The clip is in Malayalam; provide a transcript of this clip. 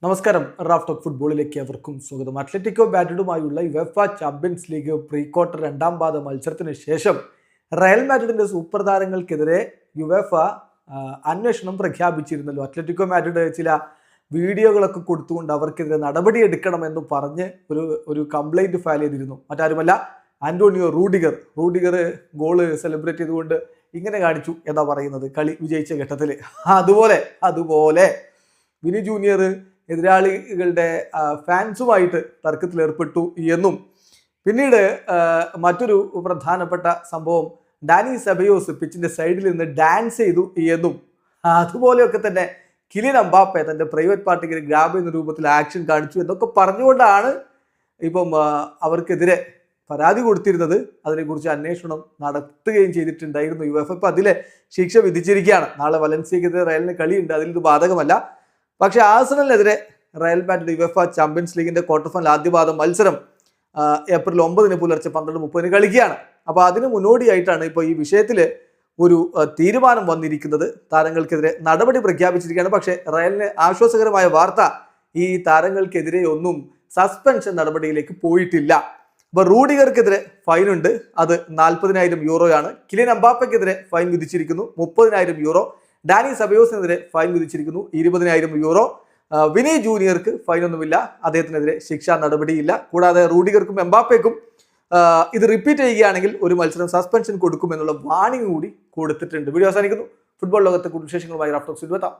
നമസ്കാരം. റാഫ് ടോക്ക് ഫുട്ബോളിലേക്ക് അവർക്കും സ്വാഗതം. അത്ലറ്റിക്കോ മാഡ്രിഡുമായുള്ള UEFA Champions League pre quarter രണ്ടാം പാദ മത്സരത്തിന് ശേഷം റയൽ മാഡ്രിഡിന്റെ സൂപ്പർ താരങ്ങൾക്കെതിരെ യുവേഫ അന്വേഷണം പ്രഖ്യാപിച്ചിരുന്നല്ലോ. അത്ലറ്റിക്കോ മാഡ്രിഡ് ചില വീഡിയോകളൊക്കെ കൊടുത്തുകൊണ്ട് അവർക്കെതിരെ നടപടി എടുക്കണമെന്ന് പറഞ്ഞ് ഒരു കംപ്ലൈന്റ് ഫയൽ ചെയ്തിരുന്നു. മറ്റാരുമല്ല, ആന്റോണിയോ റൂഡിഗർ ഗോള് സെലിബ്രേറ്റ് ചെയ്തുകൊണ്ട് ഇങ്ങനെ കാണിച്ചു എന്നാ പറയുന്നത് കളി വിജയിച്ച ഘട്ടത്തിൽ. അതുപോലെ വിനി ജൂനിയർ എതിരാളികളുടെ ഫാൻസുമായിട്ട് തർക്കത്തിലേർപ്പെട്ടു എന്നും പിന്നീട് മറ്റൊരു പ്രധാനപ്പെട്ട സംഭവം ഡാനി സെബയോസ് പിച്ചിന്റെ സൈഡിൽ നിന്ന് ഡാൻസ് ചെയ്തു എന്നും അതുപോലെയൊക്കെ തന്നെ കിലിയൻ എംബാപ്പെ തന്റെ പ്രൈവറ്റ് പാർട്ടിക്ക് ഗ്രാബ് എന്ന രൂപത്തിൽ ആക്ഷൻ കാണിച്ചു എന്നൊക്കെ പറഞ്ഞുകൊണ്ടാണ് ഇപ്പം അവർക്കെതിരെ പരാതി കൊടുത്തിരുന്നത്. അതിനെക്കുറിച്ച് അന്വേഷണം നടത്തുകയും ചെയ്തിട്ടുണ്ടായിരുന്നു യുവേഫ. ഇപ്പം അതിലെ ശിക്ഷ വിധിച്ചിരിക്കുകയാണ്. നാളെ വലൻസിയക്കെതിരെ റയലിന് കളിയുണ്ട്, അതിൽ ഇത് ബാധകമല്ല. പക്ഷേ ആഴ്സണലിനെതിരെ റയൽ മാഡ്രിഡ് യുവേഫ ചാമ്പ്യൻസ് ലീഗിന്റെ ക്വാർട്ടർ ഫൈനൽ ആദ്യപാദം മത്സരം ഏപ്രിൽ 9 പുലർച്ചെ 12:30 കളിക്കുകയാണ്. അപ്പോൾ അതിന് മുന്നോടിയായിട്ടാണ് ഇപ്പോൾ ഈ വിഷയത്തിൽ ഒരു തീരുമാനം വന്നിരിക്കുന്നത്. താരങ്ങൾക്കെതിരെ നടപടി പ്രഖ്യാപിച്ചിരിക്കുകയാണ്. പക്ഷേ റയലിന് ആശ്വാസകരമായ വാർത്ത, ഈ താരങ്ങൾക്കെതിരെ ഒന്നും സസ്പെൻഷൻ നടപടിയിലേക്ക് പോയിട്ടില്ല. അപ്പോൾ റൂഡിഗർക്കെതിരെ ഫൈനുണ്ട്, അത് 40,000 യൂറോയാണ്. കിലിയൻ എംബാപ്പയ്ക്കെതിരെ ഫൈൻ വിധിച്ചിരിക്കുന്നു 30,000 യൂറോ. ഡാനി സെബയോസിനെതിരെ ഫൈൻ വിധിച്ചിരിക്കുന്നു 20,000 യൂറോ. വിനി ജൂനിയർക്ക് ഫൈനൊന്നുമില്ല, അദ്ദേഹത്തിനെതിരെ ശിക്ഷാ നടപടിയില്ല. കൂടാതെ റൂഡിഗർക്കും എംബാപ്പയ്ക്കും ഇത് റിപ്പീറ്റ് ചെയ്യുകയാണെങ്കിൽ ഒരു മത്സരം സസ്പെൻഷൻ കൊടുക്കുമെന്നുള്ള വാണിംഗ് കൂടി കൊടുത്തിട്ടുണ്ട്. വീഡിയോ അവസാനിക്കുന്നു. ഫുട്ബോൾ ലോകത്തെ കൂടുതൽ വിശേഷങ്ങളുമായി റാഫ് ടോക്സിൽ എത്താം.